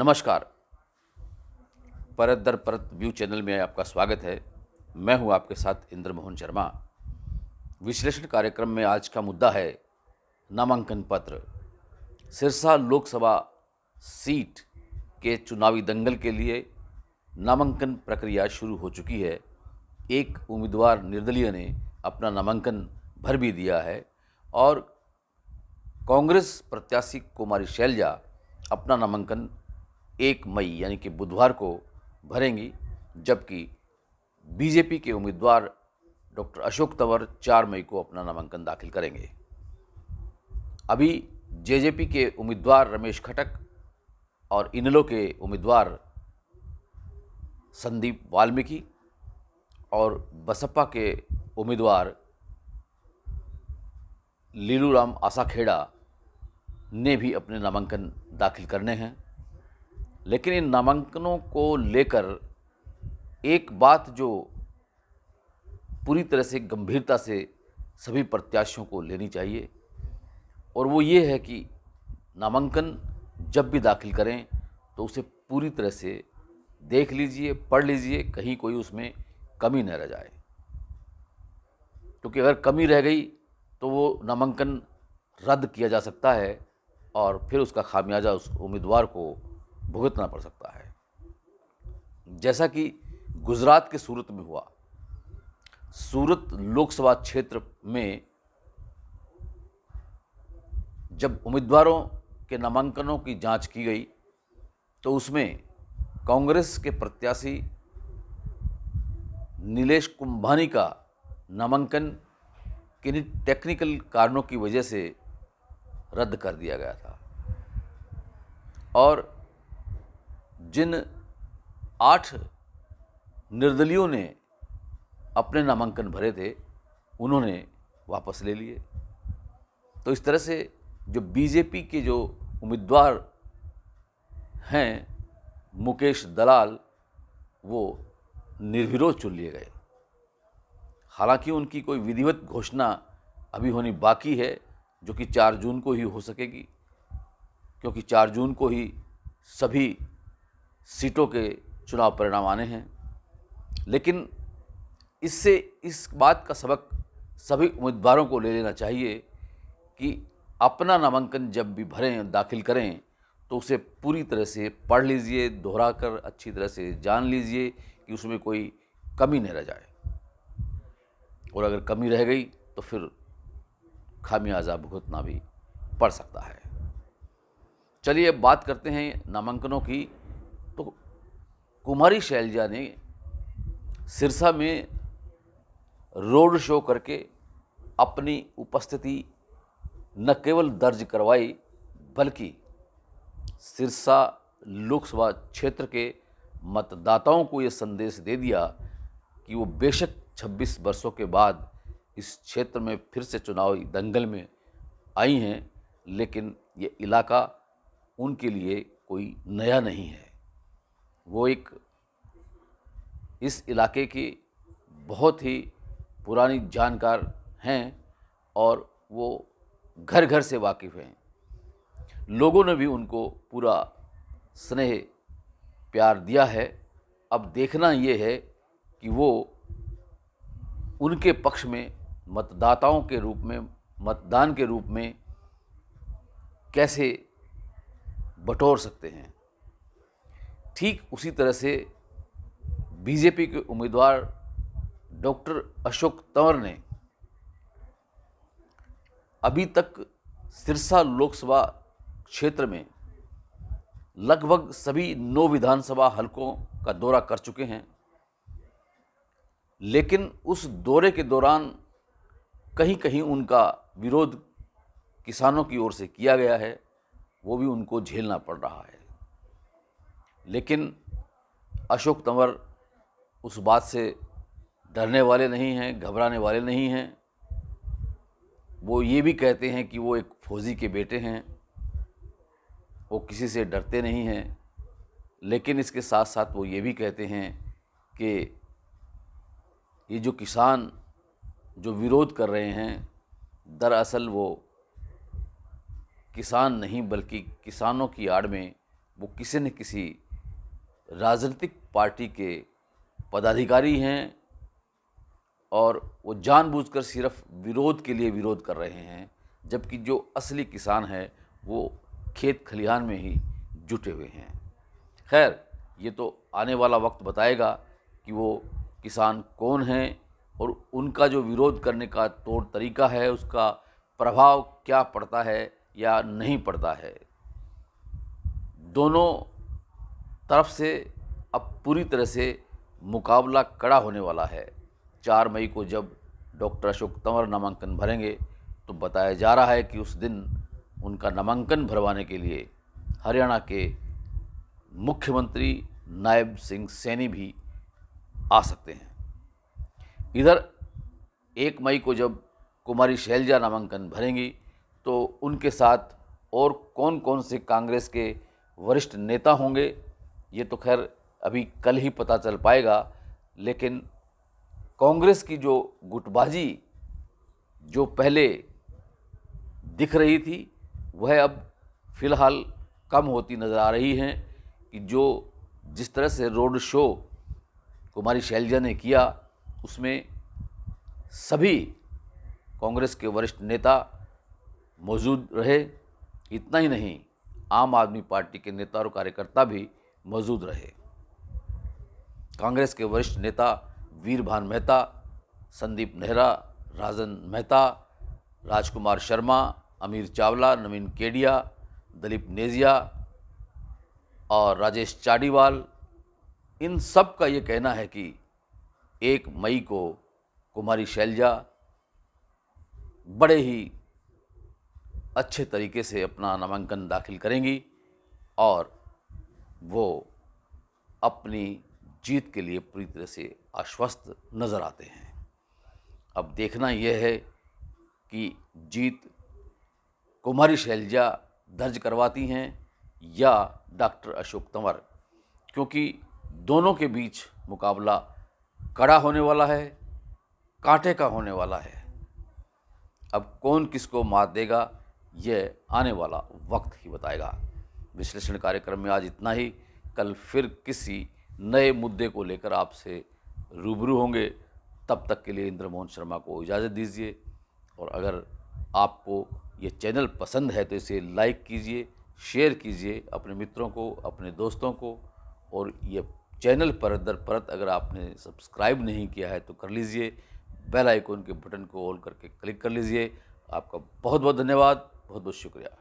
नमस्कार। परत दर परत व्यू चैनल में आपका स्वागत है। मैं हूं आपके साथ इंद्र मोहन शर्मा। विश्लेषण कार्यक्रम में आज का मुद्दा है नामांकन पत्र। सिरसा लोकसभा सीट के चुनावी दंगल के लिए नामांकन प्रक्रिया शुरू हो चुकी है। एक उम्मीदवार निर्दलीय ने अपना नामांकन भर भी दिया है और कांग्रेस प्रत्याशी कुमारी शैलजा अपना नामांकन 1 मई यानी कि बुधवार को भरेंगी, जबकि बीजेपी के उम्मीदवार डॉक्टर अशोक तंवर 4 मई को अपना नामांकन दाखिल करेंगे। अभी जेजेपी के उम्मीदवार रमेश खटक और इनेलो के उम्मीदवार संदीप वाल्मीकि और बसपा के उम्मीदवार लीलूराम आसाखेड़ा ने भी अपने नामांकन दाखिल करने हैं। लेकिन इन नामांकनों को लेकर एक बात जो पूरी तरह से गंभीरता से सभी प्रत्याशियों को लेनी चाहिए, और वो ये है कि नामांकन जब भी दाखिल करें तो उसे पूरी तरह से देख लीजिए, पढ़ लीजिए, कहीं कोई उसमें कमी न रह जाए। क्योंकि अगर कमी रह गई तो वो नामांकन रद्द किया जा सकता है और फिर उसका खामियाजा उस उम्मीदवार को भुगतना पड़ सकता है। जैसा कि गुजरात के सूरत में हुआ। सूरत लोकसभा क्षेत्र में जब उम्मीदवारों के नामांकनों की जांच की गई तो उसमें कांग्रेस के प्रत्याशी नीलेश कुंभानी का नामांकन किन्हीं टेक्निकल कारणों की वजह से रद्द कर दिया गया था और जिन 8 निर्दलियों ने अपने नामांकन भरे थे उन्होंने वापस ले लिए। तो इस तरह से जो बीजेपी के जो उम्मीदवार हैं मुकेश दलाल, वो निर्विरोध चुन लिए गए। हालांकि उनकी कोई विधिवत घोषणा अभी होनी बाकी है, जो कि 4 जून को ही हो सकेगी, क्योंकि 4 जून को ही सभी सीटों के चुनाव परिणाम आने हैं। लेकिन इससे इस बात का सबक सभी उम्मीदवारों को ले लेना चाहिए कि अपना नामांकन जब भी भरें, दाखिल करें, तो उसे पूरी तरह से पढ़ लीजिए, दोहरा कर अच्छी तरह से जान लीजिए कि उसमें कोई कमी न रह जाए, और अगर कमी रह गई तो फिर खामियाजा भुगतना भी पड़ सकता है। चलिए अब बात करते हैं नामांकनों की। तो कुमारी शैलजा ने सिरसा में रोड शो करके अपनी उपस्थिति न केवल दर्ज करवाई, बल्कि सिरसा लोकसभा क्षेत्र के मतदाताओं को ये संदेश दे दिया कि वो बेशक 26 वर्षों के बाद इस क्षेत्र में फिर से चुनावी दंगल में आई हैं, लेकिन ये इलाका उनके लिए कोई नया नहीं है। वो इस इलाके की बहुत ही पुरानी जानकार हैं और वो घर घर से वाकिफ़ हैं। लोगों ने भी उनको पूरा स्नेह प्यार दिया है। अब देखना ये है कि वो उनके पक्ष में मतदाताओं के रूप में, मतदान के रूप में कैसे बटोर सकते हैं। ठीक उसी तरह से बीजेपी के उम्मीदवार डॉक्टर अशोक तंवर ने अभी तक सिरसा लोकसभा क्षेत्र में लगभग सभी 9 विधानसभा हलकों का दौरा कर चुके हैं। लेकिन उस दौरे के दौरान कहीं कहीं उनका विरोध किसानों की ओर से किया गया है, वो भी उनको झेलना पड़ रहा है। लेकिन अशोक तंवर उस बात से डरने वाले नहीं हैं, घबराने वाले नहीं हैं। वो ये भी कहते हैं कि वो एक फौजी के बेटे हैं, वो किसी से डरते नहीं हैं। लेकिन इसके साथ साथ वो ये भी कहते हैं कि ये जो किसान जो विरोध कर रहे हैं, दरअसल वो किसान नहीं बल्कि किसानों की आड़ में वो किसी न किसी राजनीतिक पार्टी के पदाधिकारी हैं और वो जानबूझकर सिर्फ विरोध के लिए विरोध कर रहे हैं, जबकि जो असली किसान है वो खेत खलिहान में ही जुटे हुए हैं। खैर, ये तो आने वाला वक्त बताएगा कि वो किसान कौन हैं और उनका जो विरोध करने का तौर तरीका है उसका प्रभाव क्या पड़ता है या नहीं पड़ता है। दोनों तरफ से अब पूरी तरह से मुकाबला कड़ा होने वाला है। 4 मई को जब डॉक्टर अशोक तंवर नामांकन भरेंगे तो बताया जा रहा है कि उस दिन उनका नामांकन भरवाने के लिए हरियाणा के मुख्यमंत्री नायब सिंह सैनी भी आ सकते हैं। इधर 1 मई को जब कुमारी शैलजा नामांकन भरेंगी तो उनके साथ और कौन कौन से कांग्रेस के वरिष्ठ नेता होंगे ये तो खैर अभी कल ही पता चल पाएगा। लेकिन कांग्रेस की जो गुटबाजी जो पहले दिख रही थी वह अब फिलहाल कम होती नज़र आ रही हैं कि जिस तरह से रोड शो कुमारी शैलजा ने किया उसमें सभी कांग्रेस के वरिष्ठ नेता मौजूद रहे। इतना ही नहीं, आम आदमी पार्टी के नेता और कार्यकर्ता भी मौजूद रहे। कांग्रेस के वरिष्ठ नेता वीरभान मेहता, संदीप नेहरा, राजन मेहता, राजकुमार शर्मा, अमीर चावला, नवीन केडिया, दिलीप नेजिया और राजेश चाडीवाल, इन सब का ये कहना है कि 1 मई को कुमारी शैलजा बड़े ही अच्छे तरीके से अपना नामांकन दाखिल करेंगी और वो अपनी जीत के लिए पूरी तरह से आश्वस्त नज़र आते हैं। अब देखना यह है कि जीत कुमारी शैलजा दर्ज करवाती हैं या डॉक्टर अशोक तंवर, क्योंकि दोनों के बीच मुकाबला कड़ा होने वाला है, कांटे का होने वाला है। अब कौन किसको मात देगा यह आने वाला वक्त ही बताएगा। विश्लेषण कार्यक्रम में आज इतना ही। कल फिर किसी नए मुद्दे को लेकर आपसे रूबरू होंगे। तब तक के लिए इंद्रमोहन शर्मा को इजाज़त दीजिए। और अगर आपको ये चैनल पसंद है तो इसे लाइक कीजिए, शेयर कीजिए अपने मित्रों को, अपने दोस्तों को। और ये चैनल परत दर परत अगर आपने सब्सक्राइब नहीं किया है तो कर लीजिए। बेल आइकन के बटन को ऑल करके क्लिक कर लीजिए। आपका बहुत बहुत धन्यवाद, बहुत बहुत शुक्रिया।